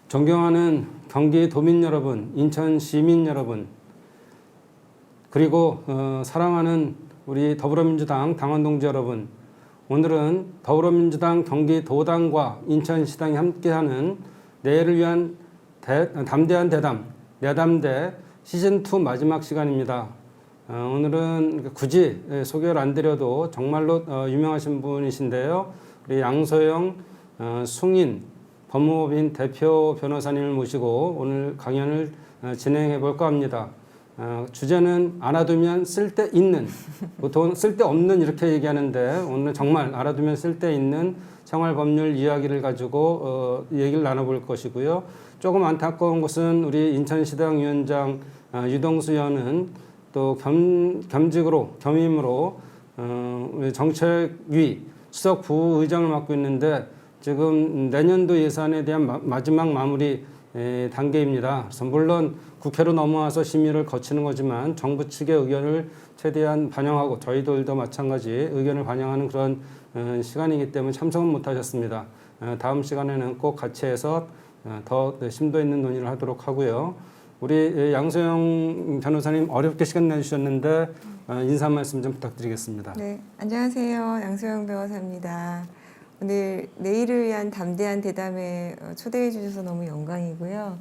존경하는 경기 도민 여러분, 인천 시민 여러분, 그리고 사랑하는 우리 더불어민주당 당원 동지 여러분, 오늘은 더불어민주당 경기도당과 인천시당이 함께하는 내일을 위한 담대한 대담, 내담대 시즌2 마지막 시간입니다. 오늘은 굳이 소개를 안 드려도 정말로 유명하신 분이신데요. 우리 양소영 숭인 법무법인 대표 변호사님을 모시고 오늘 강연을 진행해 볼까 합니다. 주제는 알아두면 쓸데있는, 보통 쓸데없는 이렇게 얘기하는데 오늘 정말 알아두면 쓸데있는 생활법률 이야기를 가지고 얘기를 나눠볼 것이고요. 조금 안타까운 것은 우리 인천시당 위원장 유동수 의원은 또 겸임으로 우리 정책위 수석 부의장을 맡고 있는데 지금 내년도 예산에 대한 마지막 마무리 단계입니다. 그래서 물론 국회로 넘어와서 심의를 거치는 거지만 정부 측의 의견을 최대한 반영하고 저희들도 마찬가지 의견을 반영하는 그런 시간이기 때문에 참석은 못하셨습니다. 다음 시간에는 꼭 같이 해서 더 심도 있는 논의를 하도록 하고요. 우리 양소영 변호사님 어렵게 시간 내주셨는데 인사 말씀 좀 부탁드리겠습니다. 네, 안녕하세요. 양소영 변호사입니다. 오늘 내일을 위한 담대한 대담에 초대해 주셔서 너무 영광이고요.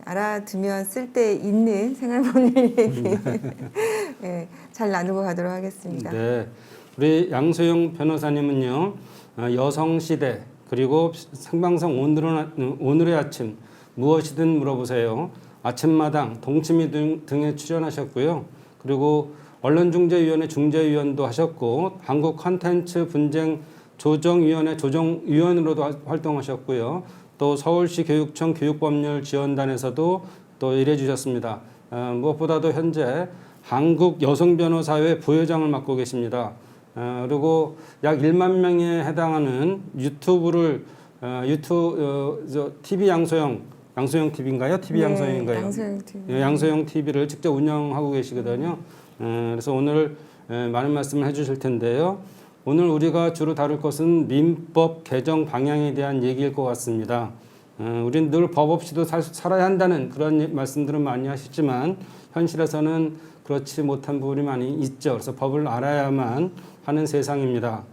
알아두면 쓸데있는 생활법률 얘기 네, 잘 나누고 가도록 하겠습니다. 네, 우리 양소영 변호사님은요, 여성시대 그리고 생방송 오늘의 아침 무엇이든 물어보세요. 아침마당 동치미 등에 출연하셨고요. 그리고 언론중재위원회 중재위원도 하셨고 한국 콘텐츠 분쟁 조정위원회 조정위원으로도 활동하셨고요. 또 서울시 교육청 교육법률 지원단에서도 또 일해 주셨습니다. 무엇보다도 현재 한국여성변호사회 부회장을 맡고 계십니다. 그리고 약 1만 명에 해당하는 TV 양소영 TV인가요? TV 네, 양소영인가요? 양소영 TV. 네, 양소영 TV를 직접 운영하고 계시거든요. 그래서 오늘 많은 말씀을 해주실 텐데요. 오늘 우리가 주로 다룰 것은 민법 개정 방향에 대한 얘기일 것 같습니다. 우리는 늘 법 없이도 살아야 한다는 그런 말씀들은 많이 하시지만 현실에서는 그렇지 못한 부분이 많이 있죠. 그래서 법을 알아야만 하는 세상입니다.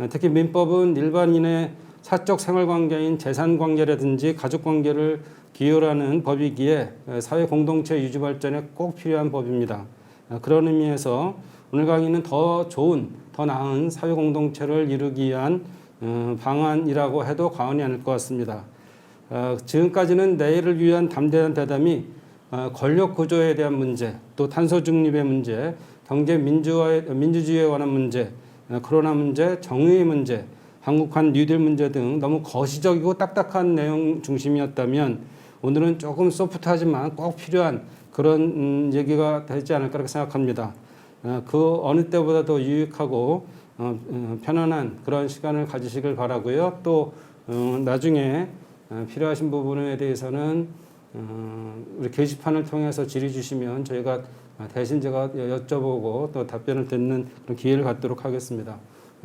특히 민법은 일반인의 사적 생활관계인 재산관계라든지 가족관계를 기여하는 법이기에 사회 공동체 유지 발전에 꼭 필요한 법입니다. 그런 의미에서 오늘 강의는 더 좋은, 더 나은 사회 공동체를 이루기 위한 방안이라고 해도 과언이 아닐 것 같습니다. 지금까지는 내일을 위한 담대한 대담이 권력 구조에 대한 문제, 또 탄소 중립의 문제, 경제 민주주의에 관한 문제, 코로나 문제, 정의의 문제, 한국한 뉴딜 문제 등 너무 거시적이고 딱딱한 내용 중심이었다면 오늘은 조금 소프트하지만 꼭 필요한 그런 얘기가 되지 않을까 생각합니다. 그 어느 때보다도 유익하고 편안한 그런 시간을 가지시길 바라고요. 또 나중에 필요하신 부분에 대해서는 우리 게시판을 통해서 질의 주시면 저희가 대신 제가 여쭤보고 또 답변을 듣는 그런 기회를 갖도록 하겠습니다.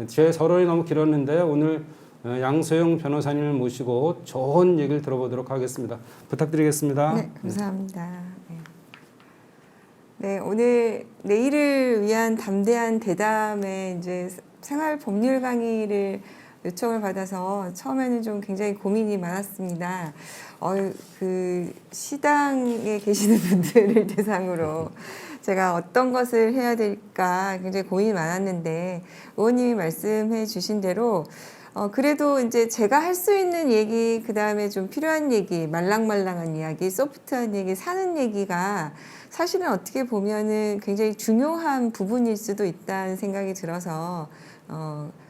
제 서론이 너무 길었는데 오늘 양소영 변호사님을 모시고 좋은 얘기를 들어보도록 하겠습니다. 부탁드리겠습니다. 네, 감사합니다. 네, 오늘 내일을 위한 담대한 대담에 이제 생활 법률 강의를 요청을 받아서 처음에는 좀 굉장히 고민이 많았습니다. 그 시당에 계시는 분들을 대상으로 제가 어떤 것을 해야 될까 굉장히 고민이 많았는데 의원님이 말씀해 주신 대로 그래도 이제 제가 할 수 있는 얘기, 그 다음에 좀 필요한 얘기, 말랑말랑한 이야기, 소프트한 얘기, 사는 얘기가 사실은 어떻게 보면은 굉장히 중요한 부분일 수도 있다는 생각이 들어서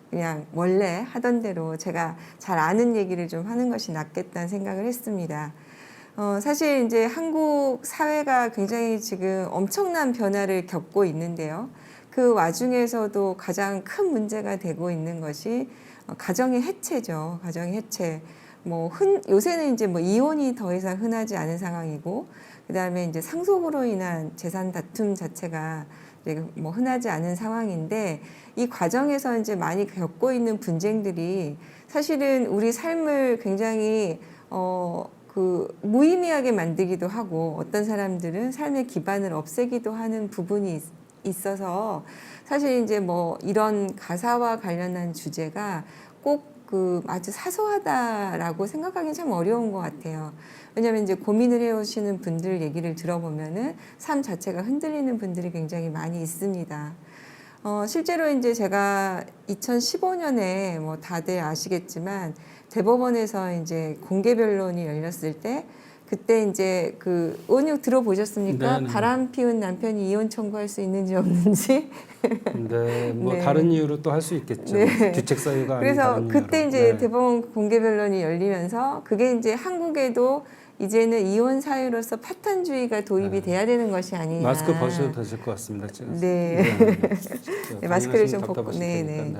그냥 원래 하던 대로 제가 잘 아는 얘기를 좀 하는 것이 낫겠다는 생각을 했습니다. 사실 이제 한국 사회가 굉장히 지금 엄청난 변화를 겪고 있는데요. 그 와중에서도 가장 큰 문제가 되고 있는 것이 가정의 해체죠. 가정의 해체. 요새는 이제 이혼이 더 이상 흔하지 않은 상황이고, 그 다음에 이제 상속으로 인한 재산 다툼 자체가 흔하지 않은 상황인데, 이 과정에서 이제 많이 겪고 있는 분쟁들이 사실은 우리 삶을 굉장히 무의미하게 만들기도 하고 어떤 사람들은 삶의 기반을 없애기도 하는 부분이 있어서 사실 이제 뭐 이런 가사와 관련한 주제가 꼭 아주 사소하다라고 생각하기 참 어려운 것 같아요. 왜냐하면 이제 고민을 해오시는 분들 얘기를 들어보면은 삶 자체가 흔들리는 분들이 굉장히 많이 있습니다. 실제로 이제 제가 2015년에 뭐 다들 아시겠지만 대법원에서 이제 공개 변론이 열렸을 때 그때 이제 의원님 들어보셨습니까? 네네. 바람 피운 남편이 이혼 청구할 수 있는지 없는지. 네, 뭐 네. 다른 이유로 또 할 수 있겠죠. 네. 규칙 사유가 아닌 그래서 다른 그때 이유로. 이제 네. 대법원 공개 변론이 열리면서 그게 이제 한국에도 이제는 이혼 사유로서 파탄주의가 도입이 돼야 되는 것이 아니냐. 마스크 벗어도 되실 것 같습니다. 지금. 네. 네, 마스크를 좀 벗고. 네, 네.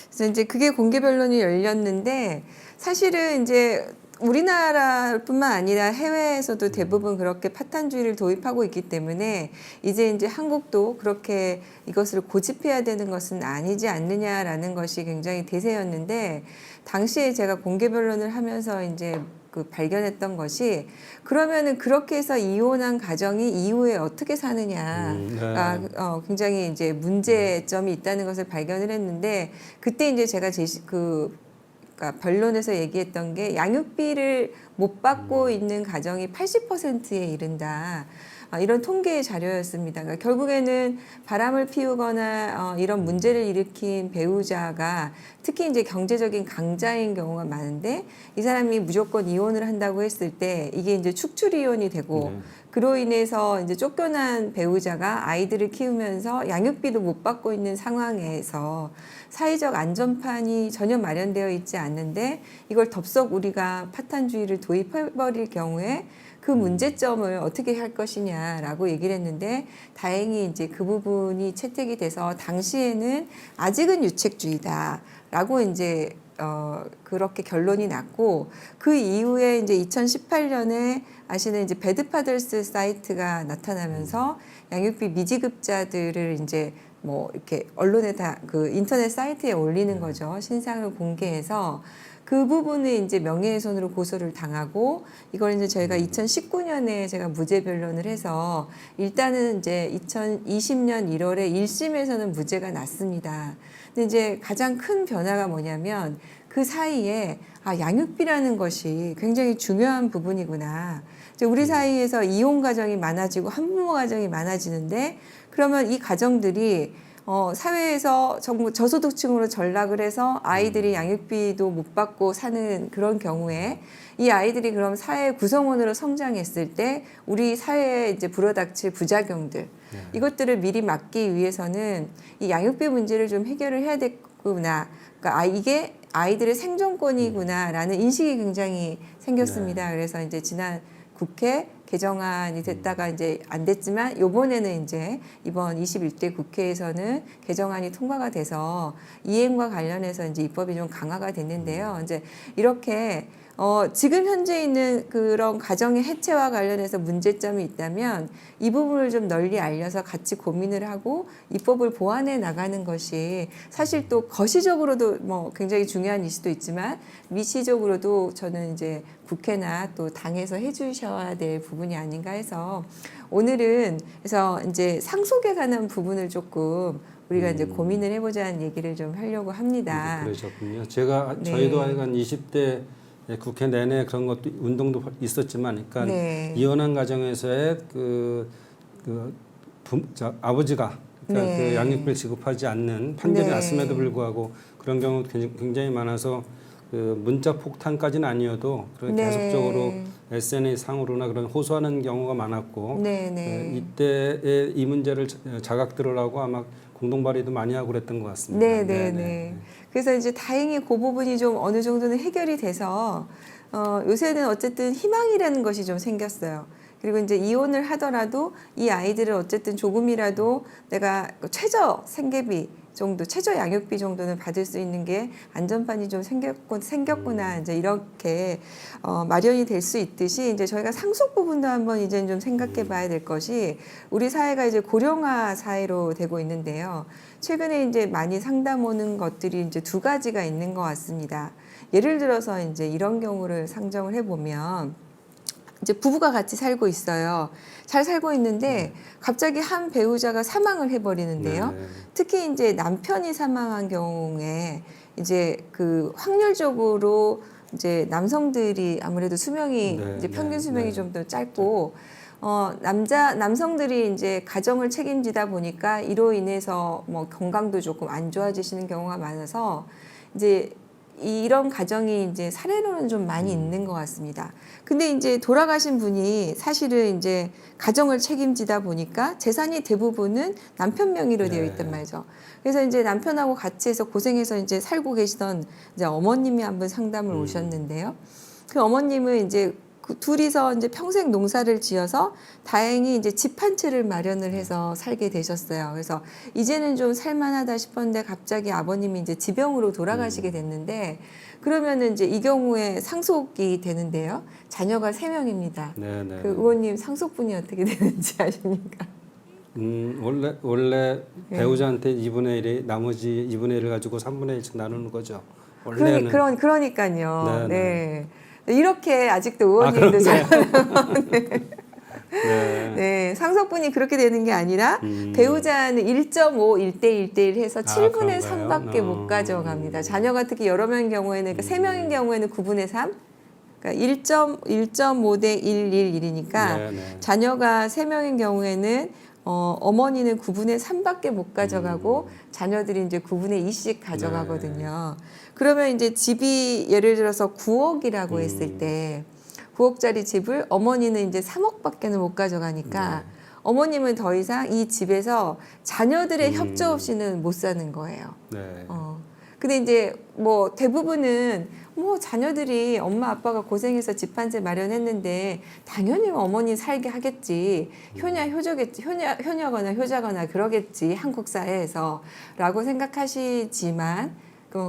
그래서 이제 그게 공개 변론이 열렸는데 사실은 이제 우리나라뿐만 아니라 해외에서도 대부분 그렇게 파탄주의를 도입하고 있기 때문에 이제 한국도 그렇게 이것을 고집해야 되는 것은 아니지 않느냐라는 것이 굉장히 대세였는데 당시에 제가 공개 변론을 하면서 이제 발견했던 것이 그러면은 그렇게 해서 이혼한 가정이 이후에 어떻게 사느냐가 굉장히 이제 문제점이 있다는 것을 발견을 했는데 그때 이제 제가 그러니까 변론에서 얘기했던 게 양육비를 못 받고 있는 가정이 80%에 이른다. 이런 통계의 자료였습니다. 그러니까 결국에는 바람을 피우거나 이런 문제를 일으킨 배우자가 특히 이제 경제적인 강자인 경우가 많은데 이 사람이 무조건 이혼을 한다고 했을 때 이게 이제 축출 이혼이 되고 그로 인해서 이제 쫓겨난 배우자가 아이들을 키우면서 양육비도 못 받고 있는 상황에서 사회적 안전판이 전혀 마련되어 있지 않는데 이걸 덥석 우리가 파탄주의를 도입해버릴 경우에 그 문제점을 어떻게 할 것이냐라고 얘기를 했는데 다행히 이제 그 부분이 채택이 돼서 당시에는 아직은 유책주의다라고 이제 그렇게 결론이 났고 그 이후에 이제 2018년에 아시는 이제 배드파더스 사이트가 나타나면서 양육비 미지급자들을 이제 뭐 이렇게 언론에 인터넷 사이트에 올리는 거죠. 신상을 공개해서 그 부분에 이제 명예훼손으로 고소를 당하고 이걸 이제 저희가 2019년에 제가 무죄 변론을 해서 일단은 이제 2020년 1월에 1심에서는 무죄가 났습니다. 근데 이제 가장 큰 변화가 뭐냐면 그 사이에 양육비라는 것이 굉장히 중요한 부분이구나. 이제 우리 사이에서 이혼 가정이 많아지고 한부모 가정이 많아지는데 그러면 이 가정들이 사회에서 정부 저소득층으로 전락을 해서 아이들이 양육비도 못 받고 사는 그런 경우에 이 아이들이 그럼 사회 구성원으로 성장했을 때 우리 사회에 이제 불어닥칠 부작용들 이것들을 미리 막기 위해서는 이 양육비 문제를 좀 해결을 해야 되겠구나. 그러니까 이게 아이들의 생존권이구나라는 인식이 굉장히 생겼습니다. 그래서 이제 지난 국회 개정안이 됐다가 이제 안 됐지만 요번에는 이제 이번 21대 국회에서는 개정안이 통과가 돼서 이행과 관련해서 이제 입법이 좀 강화가 됐는데요. 이제 이렇게 지금 현재 있는 그런 가정의 해체와 관련해서 문제점이 있다면 이 부분을 좀 널리 알려서 같이 고민을 하고 입법을 보완해 나가는 것이 사실 또 거시적으로도 뭐 굉장히 중요한 이슈도 있지만 미시적으로도 저는 이제 국회나 또 당에서 해주셔야 될 부분이 아닌가 해서 오늘은 그래서 이제 상속에 관한 부분을 조금 우리가 이제 고민을 해보자는 얘기를 좀 하려고 합니다. 그러셨군요. 제가 저희도 하여간 20대 국회 내내 그런 것도 운동도 있었지만, 그러니까 이혼한 가정에서의 아버지가 그러니까 그 양육비를 지급하지 않는 판결이 났음에도 불구하고 그런 경우 굉장히 많아서 그 문자 폭탄까지는 아니어도 계속적으로 SNS 상으로나 그런 호소하는 경우가 많았고 이때에 이 문제를 자각 들으라고 아마 공동 발의도 많이 하고 그랬던 것 같습니다. 그래서 이제 다행히 그 부분이 좀 어느 정도는 해결이 돼서 요새는 어쨌든 희망이라는 것이 좀 생겼어요. 그리고 이제 이혼을 하더라도 이 아이들을 어쨌든 조금이라도 내가 최저 생계비 정도, 최저 양육비 정도는 받을 수 있는 게 안전판이 좀 생겼구나 이제 이렇게 마련이 될 수 있듯이 이제 저희가 상속 부분도 한번 이제 좀 생각해봐야 될 것이 우리 사회가 이제 고령화 사회로 되고 있는데요. 최근에 이제 많이 상담 오는 것들이 이제 두 가지가 있는 것 같습니다. 예를 들어서 이제 이런 경우를 상정을 해보면 이제 부부가 같이 살고 있어요. 잘 살고 있는데 갑자기 한 배우자가 사망을 해버리는데요. 네. 특히 이제 남편이 사망한 경우에 이제 그 확률적으로 이제 남성들이 아무래도 수명이 네, 이제 평균 네, 수명이 네. 좀 더 짧고 남성들이 이제 가정을 책임지다 보니까 이로 인해서 뭐 건강도 조금 안 좋아지시는 경우가 많아서 이제 이런 가정이 이제 사례로는 좀 많이 있는 것 같습니다. 근데 이제 돌아가신 분이 사실은 이제 가정을 책임지다 보니까 재산이 대부분은 남편 명의로 되어 있단 말이죠. 그래서 이제 남편하고 같이 해서 고생해서 이제 살고 계시던 이제 어머님이 한번 상담을 오셨는데요. 그 어머님은 이제 그 둘이서 이제 평생 농사를 지어서 다행히 이제 집 한 채를 마련을 해서 살게 되셨어요. 그래서 이제는 좀 살만하다 싶었는데 갑자기 아버님이 이제 지병으로 돌아가시게 됐는데 그러면은 이제 이 경우에 상속이 되는데요. 자녀가 3명입니다. 네, 네. 그 의원님 상속분이 어떻게 되는지 아십니까? 원래 네. 배우자한테 2분의 1이 나머지 2분의 1을 가지고 3분의 1씩 나누는 거죠. 원래는 그러니까요. 네, 네. 이렇게 아직도 의원님도 잘 네. 네, 상속분이 그렇게 되는 게 아니라 배우자는 1.5, 1대1 해서 7분의 그런가요? 3밖에 못 가져갑니다. 자녀가 특히 여러 명인 경우에는, 그러니까 3명인 경우에는 9분의 3? 그러니까 1.5대 111이니까 네, 네. 자녀가 3명인 경우에는 어머니는 9분의 3밖에 못 가져가고 자녀들이 이제 9분의 2씩 가져가거든요. 그러면 이제 집이 예를 들어서 9억이라고 했을 때 9억짜리 집을 어머니는 이제 3억밖에는 못 가져가니까 어머님은 더 이상 이 집에서 자녀들의 협조 없이는 못 사는 거예요. 네. 근데 이제 뭐 대부분은 뭐 자녀들이 엄마 아빠가 고생해서 집 한 채 마련했는데 당연히 어머니 살게 하겠지. 효녀거나 효자거나 그러겠지. 한국 사회에서라고 생각하시지만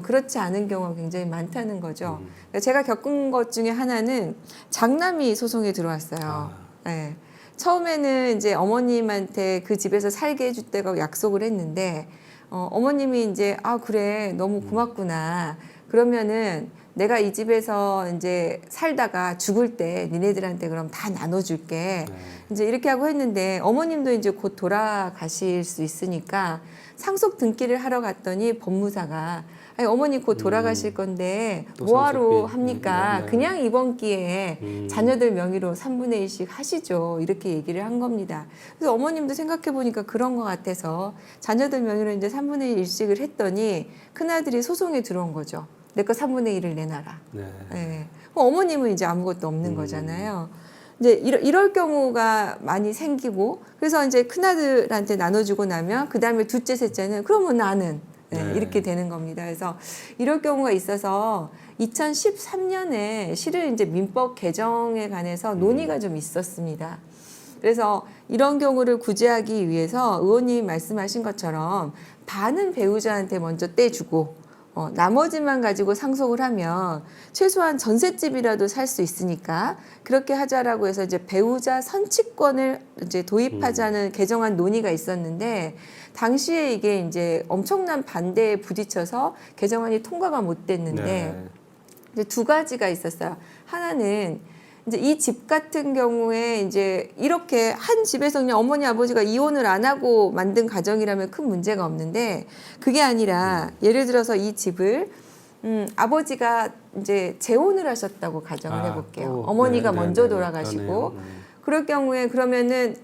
그렇지 않은 경우가 굉장히 많다는 거죠. 제가 겪은 것 중에 하나는 장남이 소송에 들어왔어요. 네. 처음에는 이제 어머님한테 그 집에서 살게 해줄 때가 약속을 했는데 어머님이 이제 그래 너무 고맙구나. 그러면은 내가 이 집에서 이제 살다가 죽을 때 니네들한테 그럼 다 나눠줄게. 이제 이렇게 하고 했는데 어머님도 이제 곧 돌아가실 수 있으니까 상속 등기를 하러 갔더니 법무사가 아니, 어머니 곧 돌아가실 건데 또 뭐하러 상속비. 합니까? 네. 그냥 이번 기회에 자녀들 명의로 3분의 1씩 하시죠. 이렇게 얘기를 한 겁니다. 그래서 어머님도 생각해 보니까 그런 것 같아서 자녀들 명의로 이제 3분의 1씩을 했더니 큰아들이 소송에 들어온 거죠. 내 거 3분의 1을 내놔라. 네. 네. 어머님은 이제 아무것도 없는 거잖아요. 이제 이럴 경우가 많이 생기고 그래서 이제 큰아들한테 나눠주고 나면 그 다음에 둘째, 셋째는 그러면 나는 네. 이렇게 되는 겁니다. 그래서 이럴 경우가 있어서 2013년에 실은 이제 민법 개정에 관해서 논의가 좀 있었습니다. 그래서 이런 경우를 구제하기 위해서 의원님이 말씀하신 것처럼 반은 배우자한테 먼저 떼주고 나머지만 가지고 상속을 하면 최소한 전셋집이라도 살 수 있으니까 그렇게 하자라고 해서 이제 배우자 선취권을 이제 도입하자는 개정안 논의가 있었는데 당시에 이게 이제 엄청난 반대에 부딪혀서 개정안이 통과가 못 됐는데 네. 이제 두 가지가 있었어요. 하나는 이제 이 집 같은 경우에 이제 이렇게 한 집에서 그냥 어머니 아버지가 이혼을 안 하고 만든 가정이라면 큰 문제가 없는데 그게 아니라 예를 들어서 이 집을 아버지가 이제 재혼을 하셨다고 가정을 해볼게요. 어머니가 먼저 돌아가시고 그럴 경우에 그러면은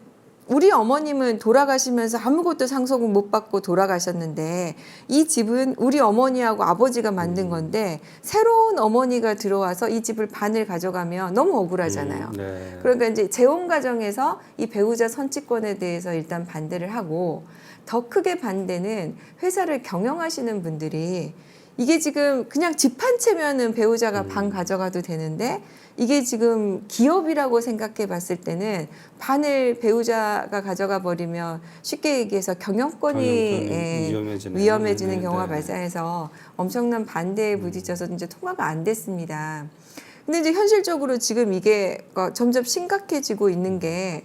우리 어머님은 돌아가시면서 아무것도 상속은 못 받고 돌아가셨는데 이 집은 우리 어머니하고 아버지가 만든 건데 새로운 어머니가 들어와서 이 집을 반을 가져가면 너무 억울하잖아요. 네. 그러니까 이제 재혼 과정에서 이 배우자 선취권에 대해서 일단 반대를 하고 더 크게 반대는 회사를 경영하시는 분들이 이게 지금 그냥 집 한 채면은 배우자가 반 가져가도 되는데 이게 지금 기업이라고 생각해 봤을 때는 반을 배우자가 가져가 버리면 쉽게 얘기해서 경영권이 위험해지는 네, 경우가 네. 발생해서 엄청난 반대에 부딪혀서 이제 통과가 안 됐습니다. 근데 이제 현실적으로 지금 이게 점점 심각해지고 있는 게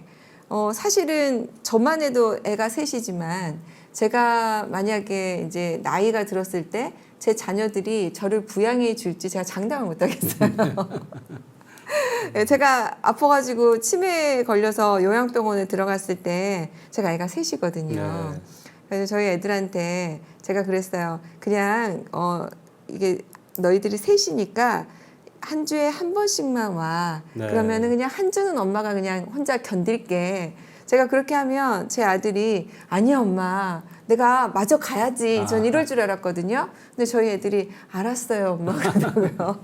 사실은 저만 해도 애가 셋이지만 제가 만약에 이제 나이가 들었을 때 제 자녀들이 저를 부양해 줄지 제가 장담을 못 하겠어요. 제가 아파가지고 치매에 걸려서 요양병원에 들어갔을 때 제가 애가 셋이거든요. 네. 그래서 저희 애들한테 제가 그랬어요. 그냥 이게 너희들이 셋이니까 한 주에 한 번씩만 와. 네. 그러면은 그냥 한 주는 엄마가 그냥 혼자 견딜게. 제가 그렇게 하면 제 아들이 아니야 엄마 내가 마저 가야지. 전 이럴 줄 알았거든요. 근데 저희 애들이 알았어요 엄마 그러더라고요.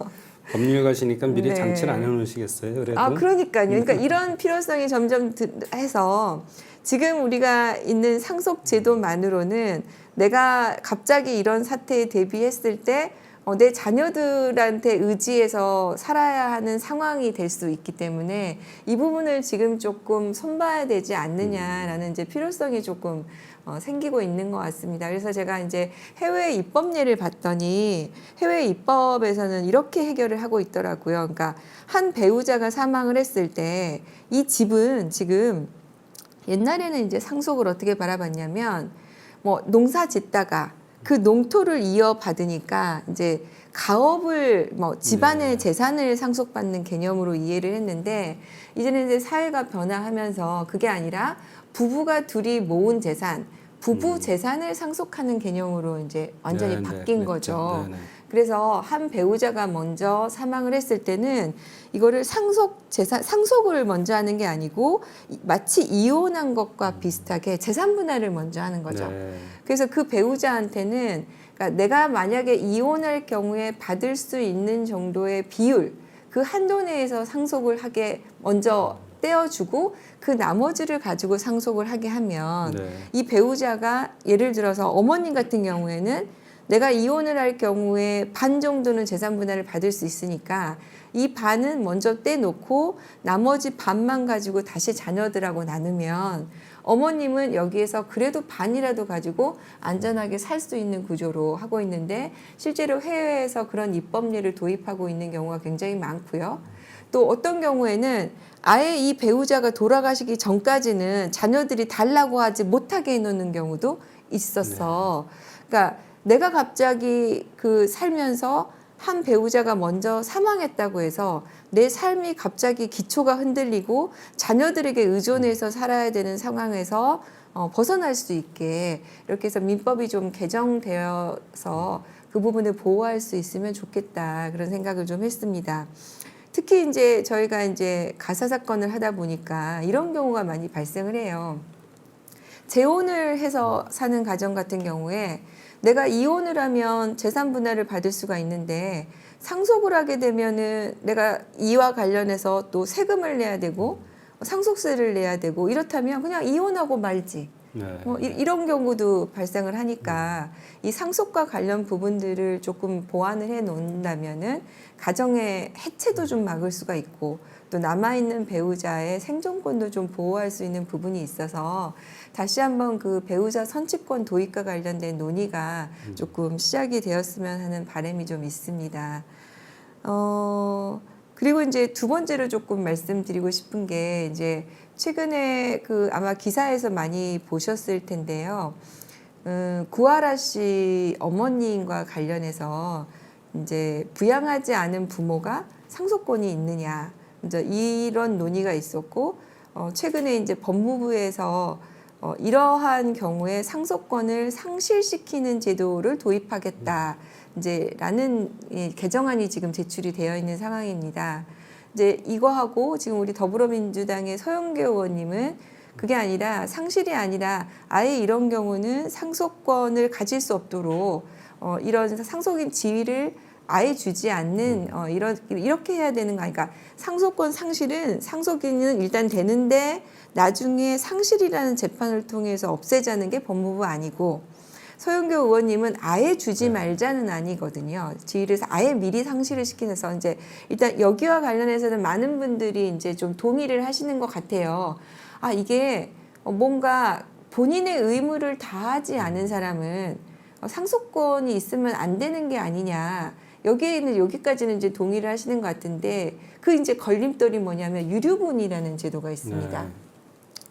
법률가시니까 미리 네. 장치를 안 해놓으시겠어요? 그래도 아, 그러니까요. 그러니까 이런 필요성이 점점 해서 지금 우리가 있는 상속 제도만으로는 내가 갑자기 이런 사태에 대비했을 때 내 자녀들한테 의지해서 살아야 하는 상황이 될 수 있기 때문에 이 부분을 지금 조금 손봐야 되지 않느냐라는 이제 필요성이 조금 생기고 있는 것 같습니다. 그래서 제가 이제 해외 입법례를 봤더니 해외 입법에서는 이렇게 해결을 하고 있더라고요. 그러니까 한 배우자가 사망을 했을 때 이 집은 지금 옛날에는 이제 상속을 어떻게 바라봤냐면 뭐 농사 짓다가 그 농토를 이어받으니까 이제 가업을 뭐 집안의 네. 재산을 상속받는 개념으로 이해를 했는데 이제는 이제 사회가 변화하면서 그게 아니라 부부가 둘이 모은 재산, 부부 재산을 상속하는 개념으로 이제 완전히 네, 바뀐 네, 거죠. 네, 네. 그래서 한 배우자가 먼저 사망을 했을 때는 이거를 상속을 먼저 하는 게 아니고 마치 이혼한 것과 비슷하게 재산 분할을 먼저 하는 거죠. 네. 그래서 그 배우자한테는 그러니까 내가 만약에 이혼할 경우에 받을 수 있는 정도의 비율, 그 한도 내에서 상속을 하게 먼저 떼어주고 그 나머지를 가지고 상속을 하게 하면 네. 이 배우자가 예를 들어서 어머님 같은 경우에는 내가 이혼을 할 경우에 반 정도는 재산 분할을 받을 수 있으니까 이 반은 먼저 떼놓고 나머지 반만 가지고 다시 자녀들하고 나누면 어머님은 여기에서 그래도 반이라도 가지고 안전하게 살 수 있는 구조로 하고 있는데 실제로 해외에서 그런 입법례를 도입하고 있는 경우가 굉장히 많고요. 또 어떤 경우에는 아예 이 배우자가 돌아가시기 전까지는 자녀들이 달라고 하지 못하게 해놓는 경우도 있었어. 그러니까 내가 갑자기 그 살면서 한 배우자가 먼저 사망했다고 해서 내 삶이 갑자기 기초가 흔들리고 자녀들에게 의존해서 살아야 되는 상황에서 벗어날 수 있게 이렇게 해서 민법이 좀 개정되어서 그 부분을 보호할 수 있으면 좋겠다 그런 생각을 좀 했습니다. 특히 이제 저희가 이제 가사 사건을 하다 보니까 이런 경우가 많이 발생을 해요. 재혼을 해서 사는 가정 같은 경우에 내가 이혼을 하면 재산 분할을 받을 수가 있는데 상속을 하게 되면은 내가 이와 관련해서 또 세금을 내야 되고 상속세를 내야 되고 이렇다면 그냥 이혼하고 말지. 네. 이런 경우도 발생을 하니까 이 상속과 관련 부분들을 조금 보완을 해 놓는다면은 가정의 해체도 좀 막을 수가 있고 또 남아있는 배우자의 생존권도 좀 보호할 수 있는 부분이 있어서 다시 한번 그 배우자 선취권 도입과 관련된 논의가 조금 시작이 되었으면 하는 바람이 좀 있습니다. 그리고 이제 두 번째로 조금 말씀드리고 싶은 게 이제 최근에 그 아마 기사에서 많이 보셨을 텐데요. 구하라 씨 어머님과 관련해서 이제 부양하지 않은 부모가 상속권이 있느냐 이제 이런 논의가 있었고 최근에 이제 법무부에서 이러한 경우에 상속권을 상실시키는 제도를 도입하겠다 이제라는 개정안이 지금 제출이 되어 있는 상황입니다. 이제 이거하고 지금 우리 더불어민주당의 서영교 의원님은 그게 아니라 상실이 아니라 아예 이런 경우는 상속권을 가질 수 없도록 이런 상속인 지위를 아예 주지 않는 이렇게 해야 되는 거 아니까 상속권 상실은 상속인은 일단 되는데 나중에 상실이라는 재판을 통해서 없애자는 게 법무부 아니고 서영교 의원님은 아예 주지 말자는 아니거든요. 지위를 아예 미리 상실을 시키면서 이제 일단 여기와 관련해서는 많은 분들이 이제 좀 동의를 하시는 것 같아요. 아 이게 뭔가 본인의 의무를 다하지 않은 사람은 상속권이 있으면 안 되는 게 아니냐. 여기까지는 이제 동의를 하시는 것 같은데 그 이제 걸림돌이 뭐냐면 유류분이라는 제도가 있습니다. 네.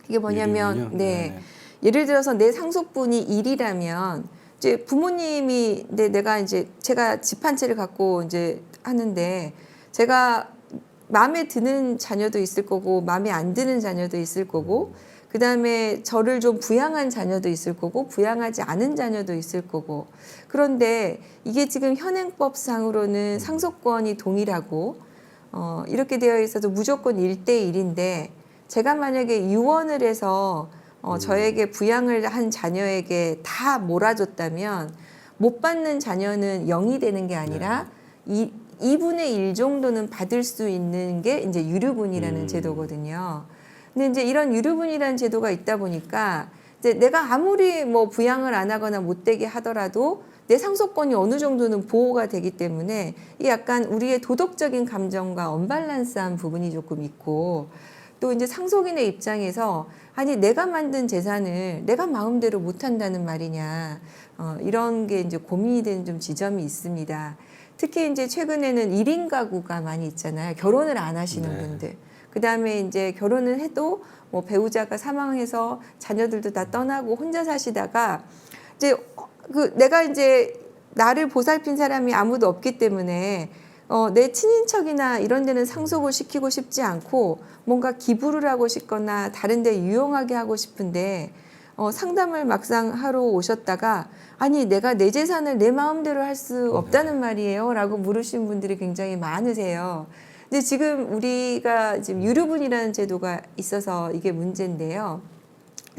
이게 뭐냐면 유류분이요? 네. 예를 들어서 내 상속분이 1이라면 이제 부모님이 내가 이제 제가 집 한 채를 갖고 이제 하는데 제가 마음에 드는 자녀도 있을 거고 마음에 안 드는 자녀도 있을 거고 그다음에 저를 좀 부양한 자녀도 있을 거고 부양하지 않은 자녀도 있을 거고 그런데 이게 지금 현행법상으로는 상속권이 동일하고 이렇게 되어 있어도 무조건 1대1인데 제가 만약에 유언을 해서 저에게 부양을 한 자녀에게 다 몰아줬다면 못 받는 자녀는 0이 되는 게 아니라 2분의 1 정도는 받을 수 있는 게 이제 유류분이라는 제도거든요. 근데 이제 이런 유류분이라는 제도가 있다 보니까 이제 내가 아무리 뭐 부양을 안 하거나 못되게 하더라도 내 상속권이 어느 정도는 보호가 되기 때문에 이 약간 우리의 도덕적인 감정과 언밸런스한 부분이 조금 있고 또 이제 상속인의 입장에서 아니 내가 만든 재산을 내가 마음대로 못 한다는 말이냐 이런 게 이제 고민이 되는 좀 지점이 있습니다. 특히 이제 최근에는 1인 가구가 많이 있잖아요. 결혼을 안 하시는 분들. 그다음에 이제 결혼을 해도 뭐 배우자가 사망해서 자녀들도 다 떠나고 혼자 사시다가 이제 내가 이제 나를 보살핀 사람이 아무도 없기 때문에 내 친인척이나 이런 데는 상속을 시키고 싶지 않고 뭔가 기부를 하고 싶거나 다른 데 유용하게 하고 싶은데 상담을 막상 하러 오셨다가 아니 내가 내 재산을 내 마음대로 할 수 없다는 말이에요 라고 물으신 분들이 굉장히 많으세요. 근데 지금 우리가 지금 유류분이라는 제도가 있어서 이게 문제인데요.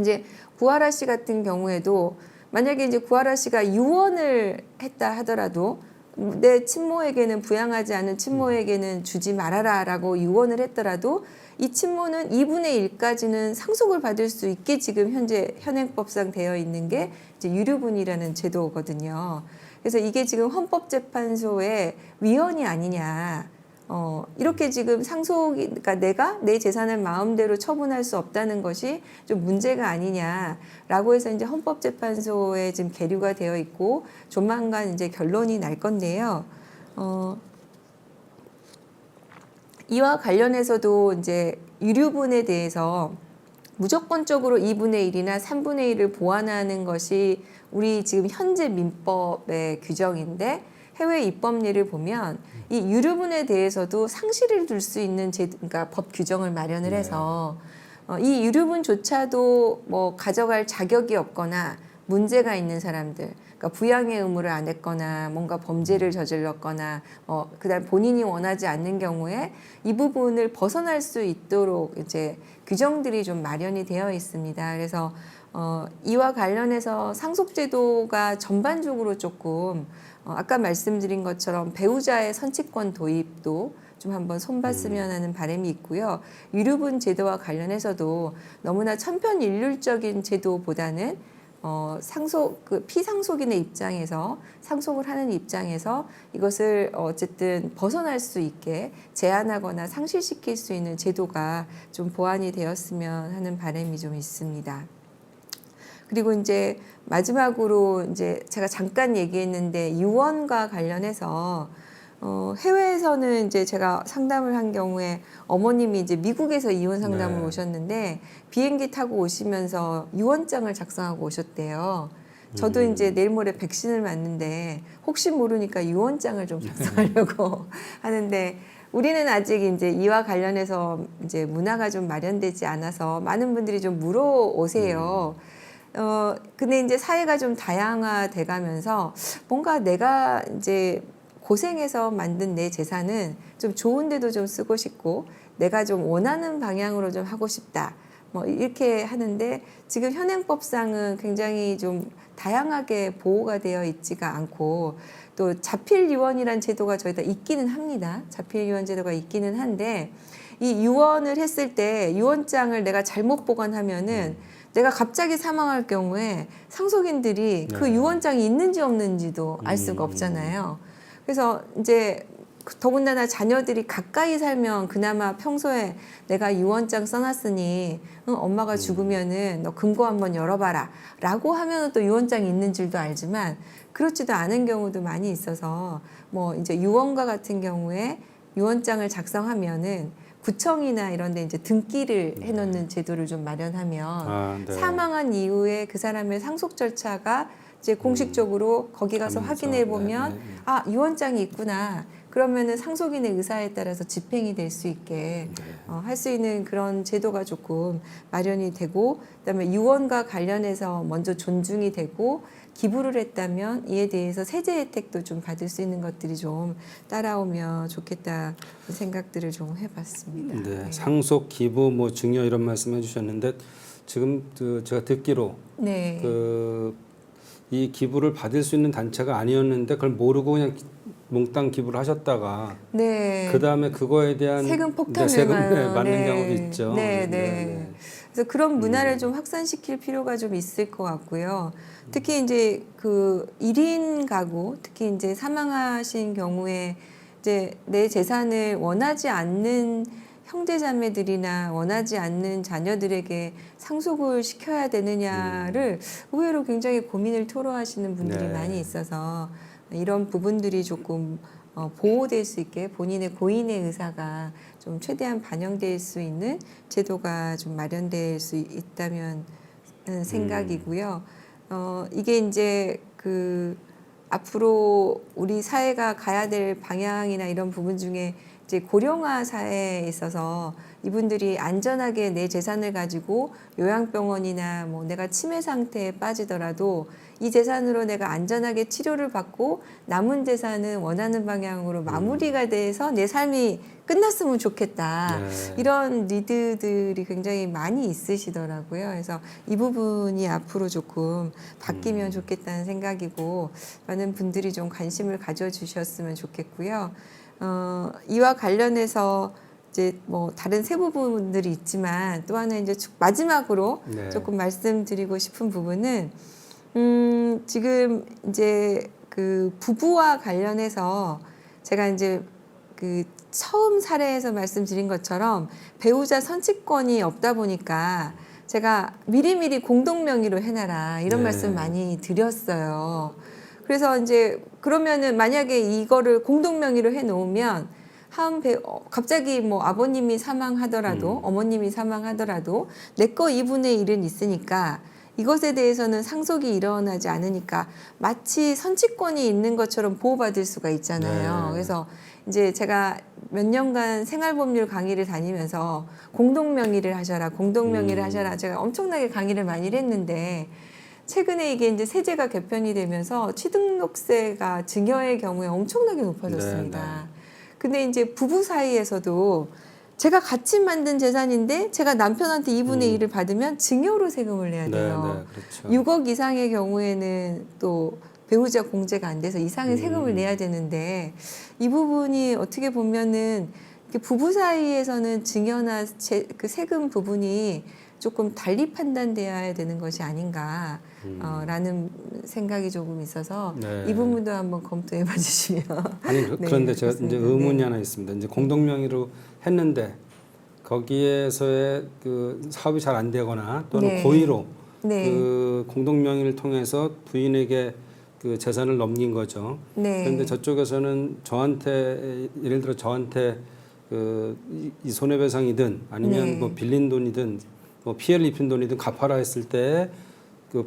이제 구하라 씨 같은 경우에도 만약에 이제 구하라 씨가 유언을 했다 하더라도 내 친모에게는 부양하지 않은 친모에게는 주지 말아라라고 유언을 했더라도 이 친모는 2분의 1까지는 상속을 받을 수 있게 지금 현재 현행법상 되어 있는 게 이제 유류분이라는 제도거든요. 그래서 이게 지금 헌법재판소의 위헌이 아니냐. 이렇게 지금 그러니까 내가 내 재산을 마음대로 처분할 수 없다는 것이 좀 문제가 아니냐라고 해서 이제 헌법재판소에 지금 계류가 되어 있고 조만간 이제 결론이 날 건데요. 이와 관련해서도 이제 유류분에 대해서 무조건적으로 2분의 1이나 3분의 1을 보완하는 것이 우리 지금 현재 민법의 규정인데 해외 입법례를 보면 이 유류분에 대해서도 상실을 둘 수 있는 그러니까 법 규정을 마련을 해서 이 유류분조차도 뭐 가져갈 자격이 없거나 문제가 있는 사람들, 그러니까 부양의 의무를 안 했거나 뭔가 범죄를 저질렀거나 그다음 본인이 원하지 않는 경우에 이 부분을 벗어날 수 있도록 이제 규정들이 좀 마련이 되어 있습니다. 그래서 이와 관련해서 상속제도가 전반적으로 조금 아까 말씀드린 것처럼 배우자의 선취권 도입도 좀 한번 손봤으면 하는 바람이 있고요. 유류분 제도와 관련해서도 너무나 천편일률적인 제도보다는 피상속인의 입장에서 상속을 하는 입장에서 이것을 어쨌든 벗어날 수 있게 제한하거나 상실시킬 수 있는 제도가 좀 보완이 되었으면 하는 바람이 좀 있습니다. 그리고 이제 마지막으로 이제 제가 잠깐 얘기했는데 유언과 관련해서 해외에서는 이제 제가 상담을 한 경우에 어머님이 이제 미국에서 이혼 상담을 오셨는데 비행기 타고 오시면서 유언장을 작성하고 오셨대요. 저도 이제 내일 모레 백신을 맞는데 혹시 모르니까 유언장을 좀 작성하려고 하는데 우리는 아직 이제 이와 관련해서 이제 문화가 좀 마련되지 않아서 많은 분들이 좀 물어오세요. 근데 이제 사회가 좀 다양화돼 가면서 뭔가 내가 이제 고생해서 만든 내 재산은 좀 좋은 데도 좀 쓰고 싶고 내가 좀 원하는 방향으로 좀 하고 싶다. 뭐 이렇게 하는데 지금 현행법상은 굉장히 좀 다양하게 보호가 되어 있지가 않고 또 자필유언이라는 제도가 저희가 있기는 합니다. 자필유언 제도가 있기는 한데 이 유언을 했을 때 유언장을 내가 잘못 보관하면은 내가 갑자기 사망할 경우에 상속인들이 그 유언장이 있는지 없는지도 알 수가 없잖아요. 그래서 이제 더군다나 자녀들이 가까이 살면 그나마 평소에 내가 유언장 써놨으니 엄마가 죽으면은 너 금고 한번 열어봐라 라고 하면 또 유언장이 있는 줄도 알지만 그렇지도 않은 경우도 많이 있어서 뭐 이제 유언과 같은 경우에 유언장을 작성하면은 구청이나 이런 데 이제 등기를 해놓는 제도를 좀 마련하면 사망한 이후에 그 사람의 상속 절차가 이제 공식적으로 거기 가서 가면서, 확인해 보면 네, 네. 아, 유언장이 있구나. 그러면은 상속인의 의사에 따라서 집행이 될 수 있게 네. 할 수 있는 그런 제도가 조금 마련이 되고, 그다음에 유언과 관련해서 먼저 존중이 되고 기부를 했다면 이에 대해서 세제 혜택도 좀 받을 수 있는 것들이 좀 따라오면 좋겠다 생각들을 좀 해봤습니다. 네, 상속, 기부, 뭐 증여 이런 말씀해 주셨는데 지금 제가 듣기로 네. 이 기부를 받을 수 있는 단체가 아니었는데 그걸 모르고 그냥 몽땅 기부를 하셨다가 네. 그 다음에 그거에 대한 세금 폭탄을 세금 맞아요. 맞는 네. 경우도 있죠. 네, 네. 그래서 그런 문화를 음. 좀 확산시킬 필요가 좀 있을 것 같고요. 특히 이제 그 1인 가구, 특히 이제 사망하신 경우에 이제 내 재산을 원하지 않는 형제자매들이나 원하지 않는 자녀들에게 상속을 시켜야 되느냐를 의외로 굉장히 고민을 토로하시는 분들이 네. 많이 있어서 이런 부분들이 조금 보호될 수 있게 본인의 고인의 의사가 좀 최대한 반영될 수 있는 제도가 좀 마련될 수 있다면 하는 생각이고요. 이게 이제 그 앞으로 우리 사회가 가야 될 방향이나 이런 부분 중에 이제 고령화 사회에 있어서 이분들이 안전하게 내 재산을 가지고 요양병원이나 뭐 내가 치매 상태에 빠지더라도 이 재산으로 내가 안전하게 치료를 받고 남은 재산은 원하는 방향으로 마무리가 돼서 내 삶이 끝났으면 좋겠다. 네. 이런 리드들이 굉장히 많이 있으시더라고요. 그래서 이 부분이 앞으로 조금 바뀌면 좋겠다는 생각이고 많은 분들이 좀 관심을 가져주셨으면 좋겠고요. 이와 관련해서 이제 뭐 다른 세부 부분들이 있지만 또 하나 이제 마지막으로 네. 조금 말씀드리고 싶은 부분은 지금 이제 그 부부와 관련해서 제가 이제 그 처음 사례에서 말씀드린 것처럼 배우자 선취권이 없다 보니까 제가 미리미리 공동명의로 해놔라 이런 네. 말씀 많이 드렸어요. 그래서 이제 그러면은 만약에 이거를 공동명의로 해놓으면 갑자기 뭐 아버님이 사망하더라도 어머님이 사망하더라도 내 거 2분의 1은 있으니까 이것에 대해서는 상속이 일어나지 않으니까 마치 선취권이 있는 것처럼 보호받을 수가 있잖아요. 네. 그래서 이제 제가 몇 년간 생활법률 강의를 다니면서 공동명의를 하셔라, 공동명의를 하셔라. 제가 엄청나게 강의를 많이 했는데 최근에 이게 이제 세제가 개편이 되면서 취등록세가 증여의 경우에 엄청나게 높아졌습니다. 네, 네. 근데 이제 부부 사이에서도 제가 같이 만든 재산인데 제가 남편한테 2분의 1을 받으면 증여로 세금을 내야 돼요. 네, 그렇죠. 6억 이상의 경우에는 또 배우자 공제가 안 돼서 이상의 세금을 내야 되는데 이 부분이 어떻게 보면은 부부 사이에서는 증여나 그 세금 부분이 조금 달리 판단돼야 되는 것이 아닌가 라는 생각이 조금 있어서 네. 이 부분도 한번 검토해 봐 주시면. 아니 네, 그런데 제가 이제 좋습니다. 의문이 네. 하나 있습니다. 이제 공동명의로 했는데 거기에서의 그 사업이 잘 안 되거나 또는 네. 고의로 네. 그 공동명의를 통해서 부인에게 그 재산을 넘긴 거죠. 네. 그런데 저쪽에서는 저한테 예를 들어 저한테 이 손해배상이든 아니면 네. 뭐 빌린 돈이든 뭐 피해를 입힌 돈이든 갚아라 했을 때 그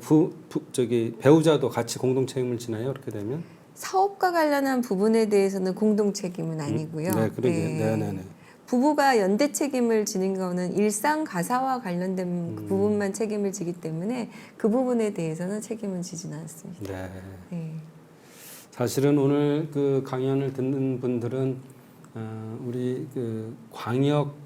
배우자도 같이 공동 책임을 지나요? 그렇게 되면? 사업과 관련한 부분에 대해서는 공동 책임은 아니고요. 네, 그러게. 네, 네, 네. 부부가 연대 책임을 지는 거는 일상 가사와 관련된 그 부분만 책임을 지기 때문에 그 부분에 대해서는 책임을 지지는 않습니다. 네. 네. 사실은 오늘 그 강연을 듣는 분들은 우리 그 광역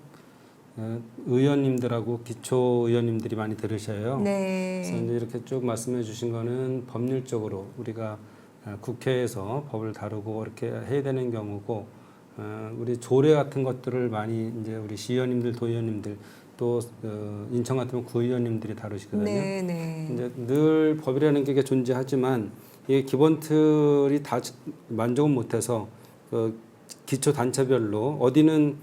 의원님들하고 기초 의원님들이 많이 들으셔요. 네. 그래서 이제 이렇게 쭉 말씀해 주신 거는 법률적으로 우리가 국회에서 법을 다루고 이렇게 해야 되는 경우고 우리 조례 같은 것들을 많이 이제 우리 시의원님들, 도의원님들 또 인천 같으면 구의원님들이 다루시거든요. 네, 네. 이제 늘 법이라는 게 존재하지만 이게 기본 틀이 다 만족은 못해서 기초 단체별로 어디는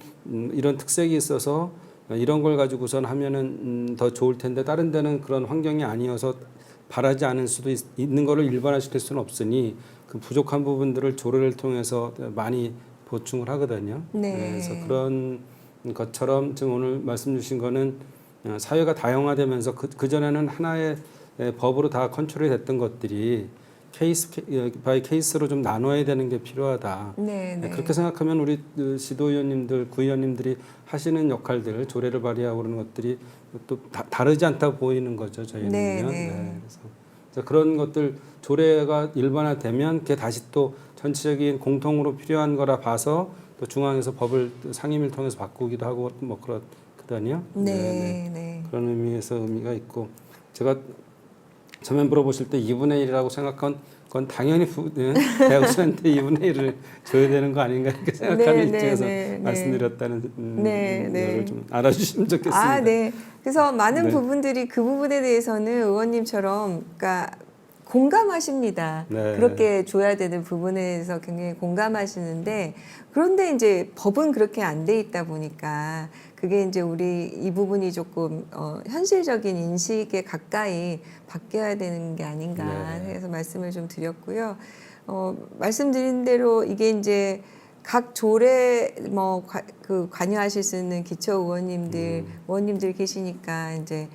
이런 특색이 있어서 이런 걸 가지고선 하면은 더 좋을 텐데 다른 데는 그런 환경이 아니어서 바라지 않을 수도 있는 거를 일반화시킬 수는 없으니 그 부족한 부분들을 조례를 통해서 많이 보충을 하거든요. 네. 그래서 그런 것처럼 지금 오늘 말씀 주신 거는 사회가 다양화되면서 그 전에는 하나의 법으로 다 컨트롤이 됐던 것들이 케이스 바이 케이스로 좀 나눠야 되는 게 필요하다. 네, 네. 그렇게 생각하면 우리 지도위원님들, 구의원님들이 하시는 역할들, 조례를 발의하고 그러는 것들이 또 다르지 않다 보이는 거죠, 저희는요. 네, 네. 그래서 그런 것들 조례가 일반화되면 그게 다시 또 전체적인 공통으로 필요한 거라 봐서 또 중앙에서 법을 상임위를 통해서 바꾸기도 하고 뭐 그렇거든요. 네, 네. 그런 의미에서 의미가 있고 제가 처음에 물어보실 때 2분의 1이라고 생각한 건 당연히 대학생한테 2분의 1을 줘야 되는 거 아닌가 이렇게 생각하는 입장에서 말씀드렸다는 거를 좀 알아주시면 좋겠습니다. 아, 네. 그래서 많은 네. 부분들이 그 부분에 대해서는 의원님처럼 그러니까 공감하십니다. 네. 그렇게 줘야 되는 부분에 대해서 굉장히 공감하시는데 그런데 이제 법은 그렇게 안 돼 있다 보니까 그게 이제 우리 이 부분이 조금 현실적인 인식에 가까이 바뀌어야 되는 게 아닌가 해서 말씀을 좀 드렸고요. 말씀드린 대로 이게 이제 각 조례 그 관여하실 수 있는 기초 의원님들 계시니까 이제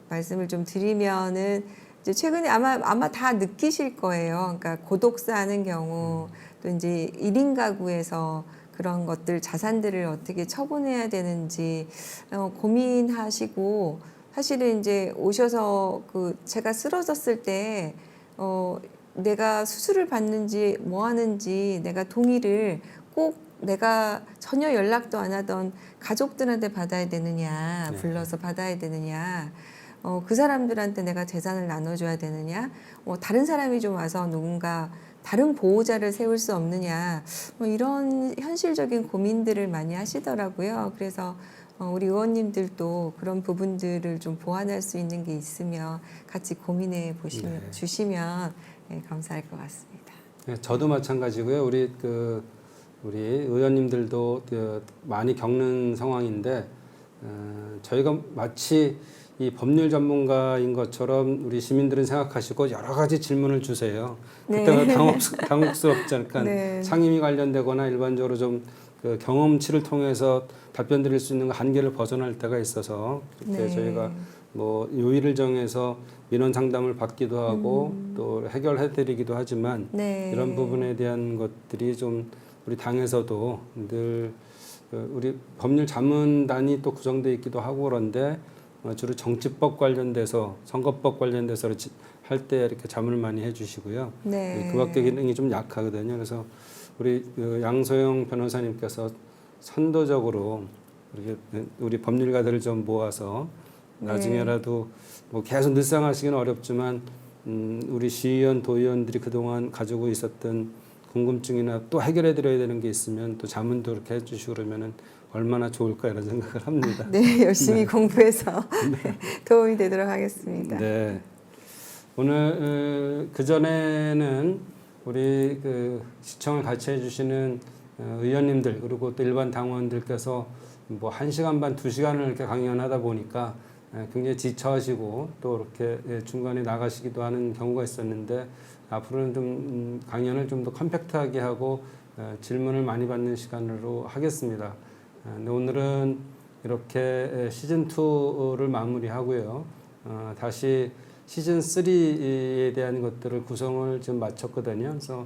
말씀을 좀 드리면은 이제 최근에 아마 다 느끼실 거예요. 그러니까 고독사 하는 경우 또 이제 1인 가구에서 그런 것들 자산들을 어떻게 처분해야 되는지 고민하시고 사실은 이제 오셔서 그 제가 쓰러졌을 때 내가 수술을 받는지 뭐 하는지 내가 동의를 꼭 내가 전혀 연락도 안 하던 가족들한테 받아야 되느냐, 불러서 받아야 되느냐, 그 사람들한테 내가 재산을 나눠줘야 되느냐, 다른 사람이 좀 와서 누군가 다른 보호자를 세울 수 없느냐, 이런 현실적인 고민들을 많이 하시더라고요. 그래서 우리 의원님들도 그런 부분들을 좀 보완할 수 있는 게 있으면 같이 고민해 주시면 감사할 것 같습니다. 네, 저도 마찬가지고요. 우리 의원님들도 많이 겪는 상황인데 저희가 마치 이 법률 전문가인 것처럼 우리 시민들은 생각하시고 여러 가지 질문을 주세요. 그때가 당혹스럽지 않을까. 네. 상임위 관련되거나 일반적으로 좀 그 경험치를 통해서 답변 드릴 수 있는 한계를 벗어날 때가 있어서 그때 저희가 뭐 요일을 정해서 민원 상담을 받기도 하고 또 해결해 드리기도 하지만 이런 부분에 대한 것들이 좀 우리 당에서도 늘 우리 법률 자문단이 또 구성되어 있기도 하고 그런데 주로 정치법 관련돼서 선거법 관련돼서 할 때 이렇게 자문을 많이 해주시고요. 그 밖에 기능이 좀 약하거든요. 그래서 우리 양소영 변호사님께서 선도적으로 우리 법률가들을 좀 모아서 나중에라도 뭐 계속 늘상하시기는 어렵지만 우리 시의원, 도의원들이 그동안 가지고 있었던 궁금증이나 또 해결해 드려야 되는 게 있으면 또 자문도 그렇게 해주시고 그러면은 얼마나 좋을까 이런 생각을 합니다. 네, 열심히 공부해서 도움이 되도록 하겠습니다. 네. 오늘 그 전에는 우리 그 시청을 같이 해주시는 의원님들 그리고 또 일반 당원들께서 뭐 1시간 반, 2시간을 이렇게 강연하다 보니까 굉장히 지쳐하시고 또 이렇게 중간에 나가시기도 하는 경우가 있었는데 앞으로는 좀 강연을 좀 더 컴팩트하게 하고 질문을 많이 받는 시간으로 하겠습니다. 근데 오늘은 이렇게 시즌 2를 마무리하고요. 다시 시즌 3에 대한 것들을 구성을 지금 마쳤거든요. 그래서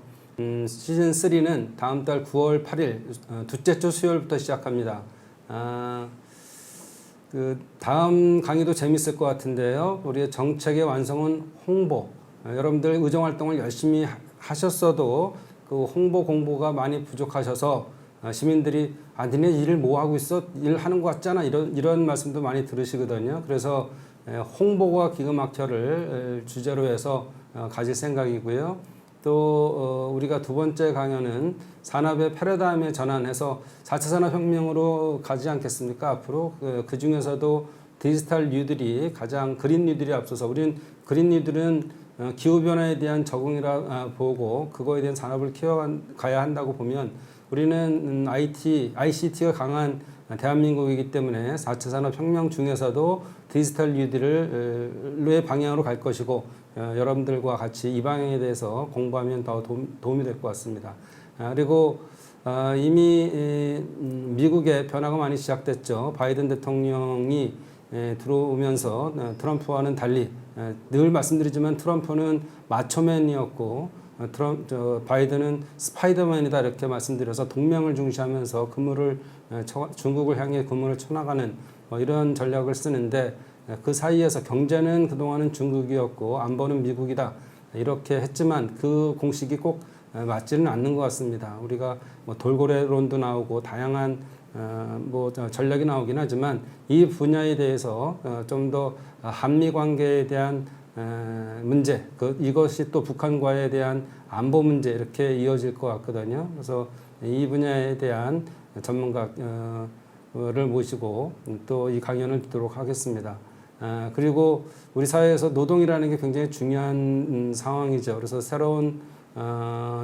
시즌 3는 다음 달 9월 8일 둘째 주 수요일부터 시작합니다. 그 다음 강의도 재밌을 것 같은데요. 우리의 정책의 완성은 홍보. 여러분들 의정활동을 열심히 하셨어도 그 홍보 공보가 많이 부족하셔서 시민들이 니네 일을 뭐 하고 있어? 일하는 것 같잖아. 이런 말씀도 많이 들으시거든요. 그래서 홍보가 기가 막혀를 주제로 해서 가질 생각이고요. 또 우리가 두 번째 강연은 산업의 패러다임에 전환해서 4차 산업혁명으로 가지 않겠습니까? 앞으로 그 중에서도 디지털 뉴들이 가장 그린 뉴들이 앞서서 우리는 그린 뉴들은 기후변화에 대한 적응이라 보고 그거에 대한 산업을 키워가야 한다고 보면 우리는 ICT가 강한 대한민국이기 때문에 4차 산업혁명 중에서도 디지털 뉴딜의 방향으로 갈 것이고 여러분들과 같이 이 방향에 대해서 공부하면 더 도움이 될 것 같습니다. 그리고 이미 미국의 변화가 많이 시작됐죠. 바이든 대통령이 들어오면서 트럼프와는 달리 늘 말씀드리지만 트럼프는 마초맨이었고 바이든은 스파이더맨이다 이렇게 말씀드려서 동맹을 중시하면서 중국을 향해 그물을 쳐나가는 이런 전략을 쓰는데 그 사이에서 경제는 그동안은 중국이었고 안보는 미국이다 이렇게 했지만 그 공식이 꼭 맞지는 않는 것 같습니다. 우리가 돌고래론도 나오고 다양한 전략이 나오긴 하지만 이 분야에 대해서 좀 더 한미 관계에 대한 문제, 이것이 또 북한과에 대한 안보 문제 이렇게 이어질 것 같거든요. 그래서 이 분야에 대한 전문가를 모시고 또 이 강연을 듣도록 하겠습니다. 그리고 우리 사회에서 노동이라는 게 굉장히 중요한 상황이죠. 그래서 새로운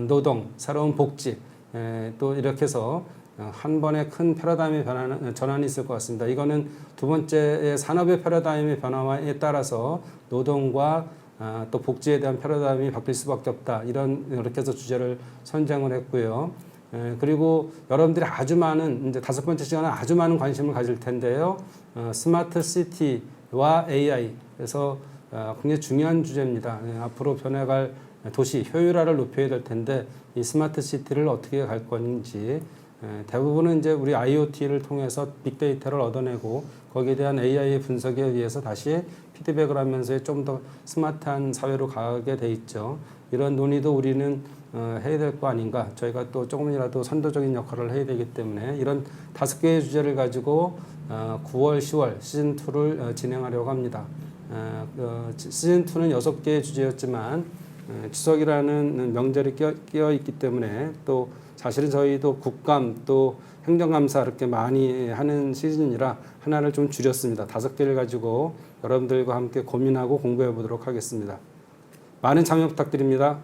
노동, 새로운 복지, 또 이렇게 해서 한 번에 큰 패러다임의 전환이 있을 것 같습니다. 이거는 두 번째 산업의 패러다임의 변화에 따라서 노동과 또 복지에 대한 패러다임이 바뀔 수밖에 없다. 이렇게 해서 주제를 선정을 했고요. 그리고 여러분들이 이제 5번째 시간은 아주 많은 관심을 가질 텐데요. 스마트 시티와 AI. 그래서 굉장히 중요한 주제입니다. 앞으로 변해갈 도시 효율화를 높여야 될 텐데 이 스마트 시티를 어떻게 갈 건지 대부분은 이제 우리 IoT를 통해서 빅데이터를 얻어내고 거기에 대한 AI의 분석에 의해서 다시 피드백을 하면서 좀 더 스마트한 사회로 가게 돼 있죠. 이런 논의도 우리는 해야 될 거 아닌가. 저희가 또 조금이라도 선도적인 역할을 해야 되기 때문에 이런 5개의 주제를 가지고 9월, 10월 시즌2를 진행하려고 합니다. 시즌2는 6개의 주제였지만 추석이라는 명절이 끼어 있기 때문에 또 사실은 저희도 국감 또 행정감사 이렇게 많이 하는 시즌이라 하나를 좀 줄였습니다. 5개를 가지고 여러분들과 함께 고민하고 공부해 보도록 하겠습니다. 많은 참여 부탁드립니다.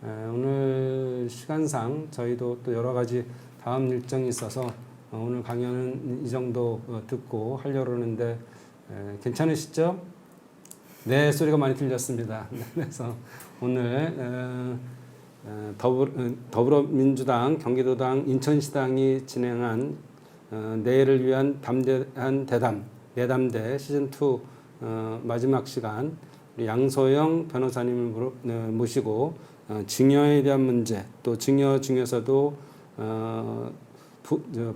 오늘 시간상 저희도 또 여러 가지 다음 일정이 있어서 오늘 강연은 이 정도 듣고 하려고 하는데 괜찮으시죠? 네, 소리가 많이 들렸습니다. 그래서 오늘 더불어민주당, 경기도당, 인천시당이 진행한 내일을 위한 담대한 대담, 내담대 시즌2 마지막 시간 우리 양소영 변호사님을 모시고 증여에 대한 문제, 또 증여 중에서도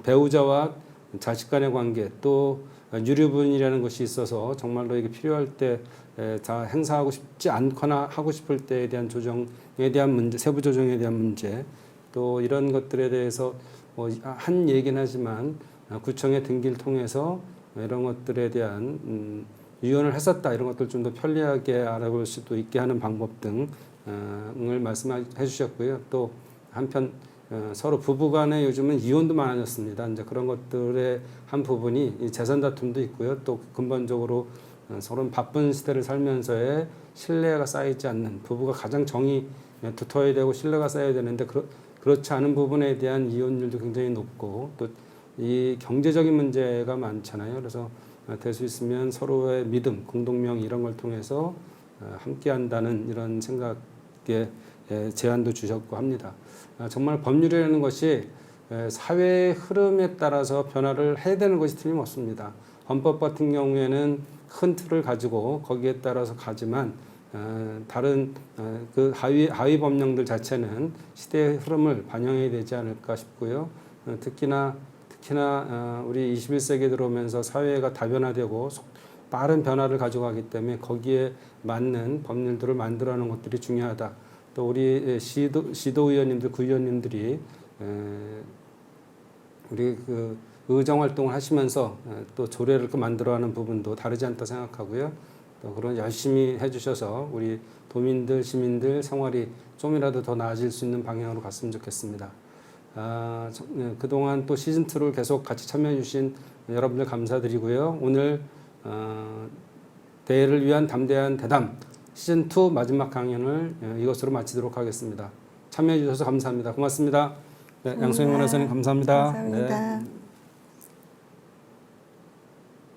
배우자와 자식 간의 관계, 또 유류분이라는 것이 있어서 정말로 이게 필요할 때 다 행사하고 싶지 않거나 하고 싶을 때에 대한 조정에 대한 문제, 세부 조정에 대한 문제, 또 이런 것들에 대해서 한 얘기는 하지만 구청의 등기를 통해서 이런 것들에 대한 유연을 했었다 이런 것들 좀 더 편리하게 알아볼 수도 있게 하는 방법 등을 말씀해 주셨고요. 또 한편 서로 부부간에 요즘은 이혼도 많아졌습니다. 이제 그런 것들의 한 부분이 이 재산 다툼도 있고요. 또 근본적으로 서로 바쁜 시대를 살면서의 신뢰가 쌓이지 않는 부부가 가장 정이 두터워야 되고 신뢰가 쌓여야 되는데 그렇지 않은 부분에 대한 이혼율도 굉장히 높고 또 이 경제적인 문제가 많잖아요. 그래서 될 수 있으면 서로의 믿음, 공동명 이런 걸 통해서 함께한다는 이런 생각에 제안도 주셨고 합니다. 정말 법률이라는 것이 사회의 흐름에 따라서 변화를 해야 되는 것이 틀림없습니다. 헌법 같은 경우에는 큰 틀을 가지고 거기에 따라서 가지만 다른 그 하위 법령들 자체는 시대의 흐름을 반영해야 되지 않을까 싶고요. 특히나 우리 21세기에 들어오면서 사회가 다변화되고 빠른 변화를 가져가기 때문에 거기에 맞는 법률들을 만들어내는 것들이 중요하다. 또 우리 시도의원님들, 구의원님들이 우리 그 의정 활동을 하시면서 또 조례를 만들어가는 부분도 다르지 않다 생각하고요. 또 그런 열심히 해주셔서 우리 도민들, 시민들 생활이 좀이라도 더 나아질 수 있는 방향으로 갔으면 좋겠습니다. 그동안 또 시즌2를 계속 같이 참여해주신 여러분들 감사드리고요. 오늘 대회를 위한 담대한 대담 시즌2 마지막 강연을 이것으로 마치도록 하겠습니다. 참여해주셔서 감사합니다. 고맙습니다. 네, 양소영 변호사님 감사합니다. 감사합니다. 네.